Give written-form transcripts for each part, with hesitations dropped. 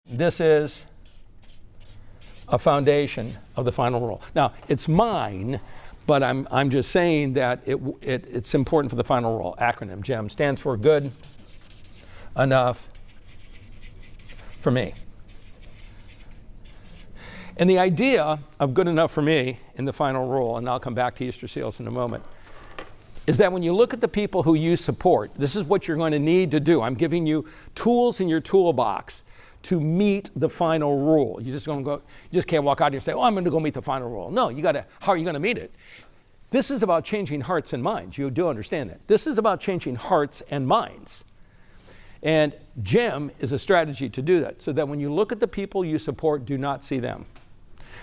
This is a foundation of the final rule. Now, it's mine, but I'm just saying that it's important for the final rule. Acronym, GEM, stands for good enough for me. And the idea of good enough for me in the final rule, and I'll come back to Easter seals in a moment, is that when you look at the people who you support, this is what you're going to need to do. I'm giving you tools in your toolbox to meet the final rule. You just can't walk out here and say, oh, I'm going to go meet the final rule. No, how are you going to meet it? This is about changing hearts and minds. You do understand that. This is about changing hearts and minds. And GEM is a strategy to do that, so that when you look at the people you support, do not see them.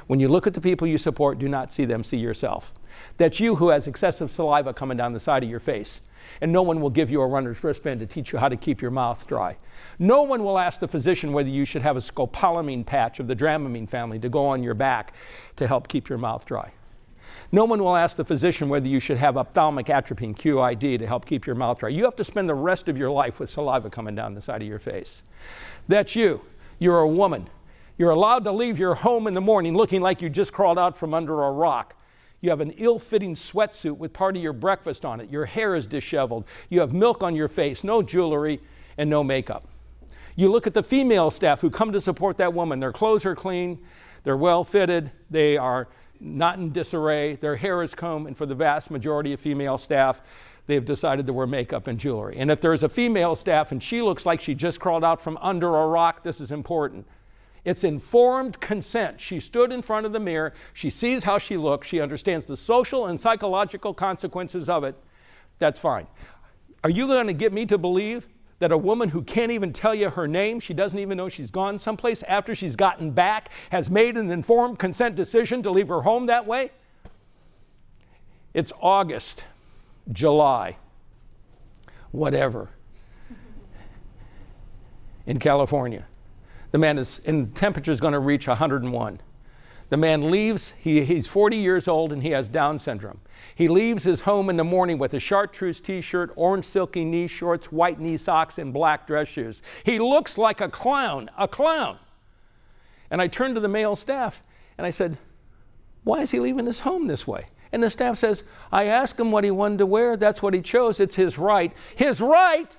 When you look at the people you support, do not see them, see yourself. That's you who has excessive saliva coming down the side of your face. And no one will give you a runner's wristband to teach you how to keep your mouth dry. No one will ask the physician whether you should have a scopolamine patch of the Dramamine family to go on your back to help keep your mouth dry. No one will ask the physician whether you should have ophthalmic atropine, QID, to help keep your mouth dry. You have to spend the rest of your life with saliva coming down the side of your face. That's you. You're a woman. You're allowed to leave your home in the morning looking like you just crawled out from under a rock. You have an ill-fitting sweatsuit with part of your breakfast on it. Your hair is disheveled. You have milk on your face, no jewelry, and no makeup. You look at the female staff who come to support that woman. Their clothes are clean. They're well-fitted. They are not in disarray. Their hair is combed. And for the vast majority of female staff, they've decided to wear makeup and jewelry. And if there's a female staff and she looks like she just crawled out from under a rock, this is important. It's informed consent. She stood in front of the mirror. She sees how she looks. She understands the social and psychological consequences of it. That's fine. Are you going to get me to believe that a woman who can't even tell you her name, she doesn't even know she's gone someplace after she's gotten back, has made an informed consent decision to leave her home that way? It's August, July, whatever, in California. The man and temperature is going to reach 101. The man leaves, he's 40 years old and he has Down syndrome. He leaves his home in the morning with a chartreuse t-shirt, orange silky knee shorts, white knee socks, and black dress shoes. He looks like a clown, a clown. And I turned to the male staff and I said, why is he leaving his home this way? And the staff says, I asked him what he wanted to wear. That's what he chose. It's his right. His right?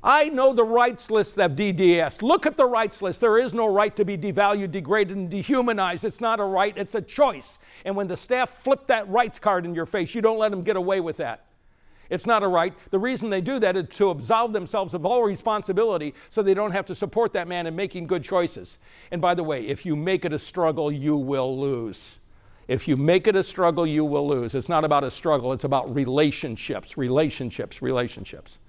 I know the rights list of DDS. Look at the rights list. There is no right to be devalued, degraded, and dehumanized. It's not a right, it's a choice. And when the staff flip that rights card in your face, you don't let them get away with that. It's not a right. The reason they do that is to absolve themselves of all responsibility so they don't have to support that man in making good choices. And by the way, if you make it a struggle, you will lose. If you make it a struggle, you will lose. It's not about a struggle, it's about relationships, relationships, relationships.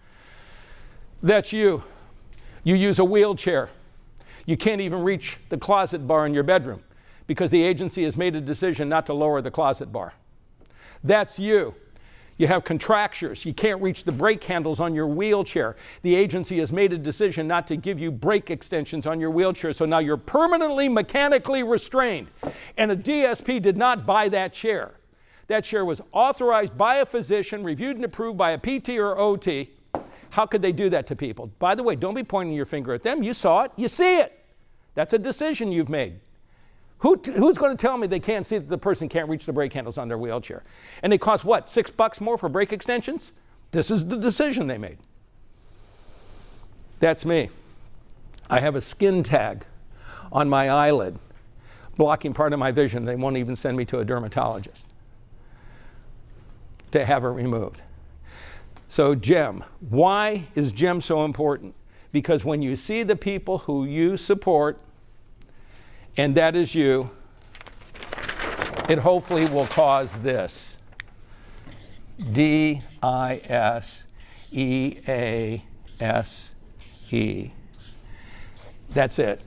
That's you. You use a wheelchair. You can't even reach the closet bar in your bedroom because the agency has made a decision not to lower the closet bar. That's you. You have contractures. You can't reach the brake handles on your wheelchair. The agency has made a decision not to give you brake extensions on your wheelchair, so now you're permanently mechanically restrained. And a DSP did not buy that chair. That chair was authorized by a physician, reviewed and approved by a PT or OT. How could they do that to people? By the way, don't be pointing your finger at them. You saw it. You see it. That's a decision you've made. Who's going to tell me they can't see that the person can't reach the brake handles on their wheelchair? And they cost, what, $6 more for brake extensions? This is the decision they made. That's me. I have a skin tag on my eyelid blocking part of my vision. They won't even send me to a dermatologist to have it removed. So GEM. Why is GEM so important? Because when you see the people who you support, and that is you, it hopefully will cause this. D-I-S-E-A-S-E. That's it.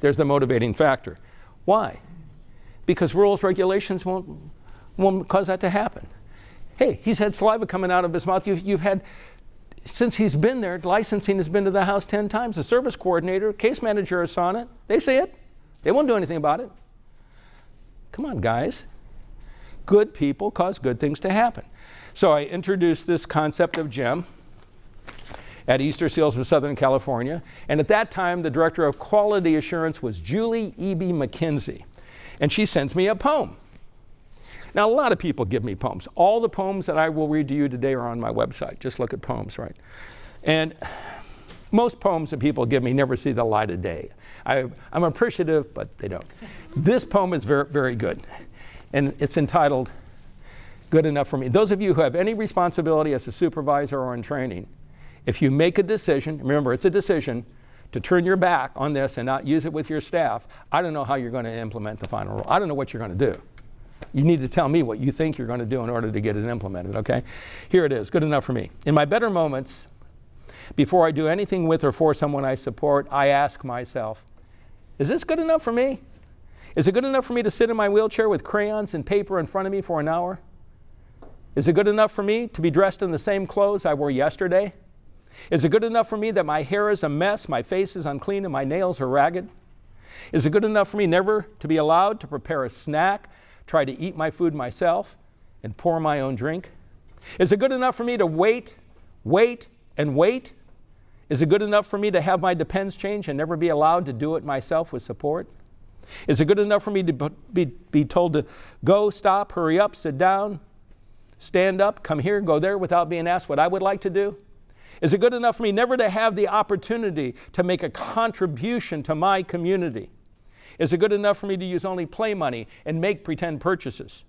There's the motivating factor. Why? Because rules, regulations won't cause that to happen. Hey, he's had saliva coming out of his mouth. You've had, since he's been there, licensing has been to the house 10 times. The service coordinator, case manager is on it. They see it. They won't do anything about it. Come on, guys. Good people cause good things to happen. So I introduced this concept of GEM. at Easter Seals of Southern California. And at that time, the director of quality assurance was Julie E.B. McKinsey. And she sends me a poem. Now, a lot of people give me poems. All the poems that I will read to you today are on my website. Just look at poems, right? And most poems that people give me never see the light of day. I'm appreciative, but they don't. This poem is very, very good. And it's entitled, Good Enough for Me. Those of you who have any responsibility as a supervisor or in training, if you make a decision, remember it's a decision, to turn your back on this and not use it with your staff, I don't know how you're going to implement the final rule. I don't know what you're going to do. You need to tell me what you think you're going to do in order to get it implemented, okay? Here it is, good enough for me. In my better moments, before I do anything with or for someone I support, I ask myself, is this good enough for me? Is it good enough for me to sit in my wheelchair with crayons and paper in front of me for an hour? Is it good enough for me to be dressed in the same clothes I wore yesterday? Is it good enough for me that my hair is a mess, my face is unclean, and my nails are ragged? Is it good enough for me never to be allowed to prepare a snack, try to eat my food myself, and pour my own drink? Is it good enough for me to wait, and wait? Is it good enough for me to have my depends changed and never be allowed to do it myself with support? Is it good enough for me to be told to go, stop, hurry up, sit down, stand up, come here, go there without being asked what I would like to do? Is it good enough for me never to have the opportunity to make a contribution to my community? Is it good enough for me to use only play money and make pretend purchases?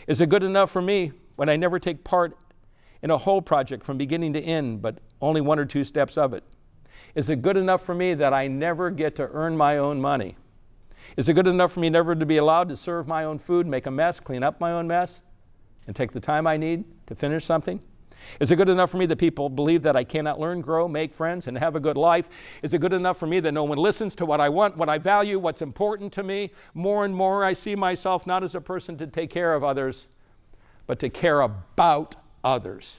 Is it good enough for me when I never take part in a whole project from beginning to end, but only one or two steps of it? Is it good enough for me that I never get to earn my own money? Is it good enough for me never to be allowed to serve my own food, make a mess, clean up my own mess, and take the time I need to finish something? Is it good enough for me that people believe that I cannot learn, grow, make friends, and have a good life? Is it good enough for me that no one listens to what I want, what I value, what's important to me? More and more I see myself not as a person to take care of others, but to care about others.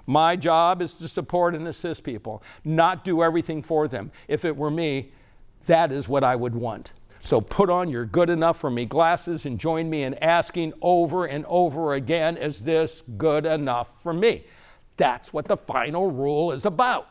My job is to support and assist people, not do everything for them. If it were me, that is what I would want. So put on your good enough for me glasses and join me in asking over and over again, is this good enough for me? That's what the final rule is about.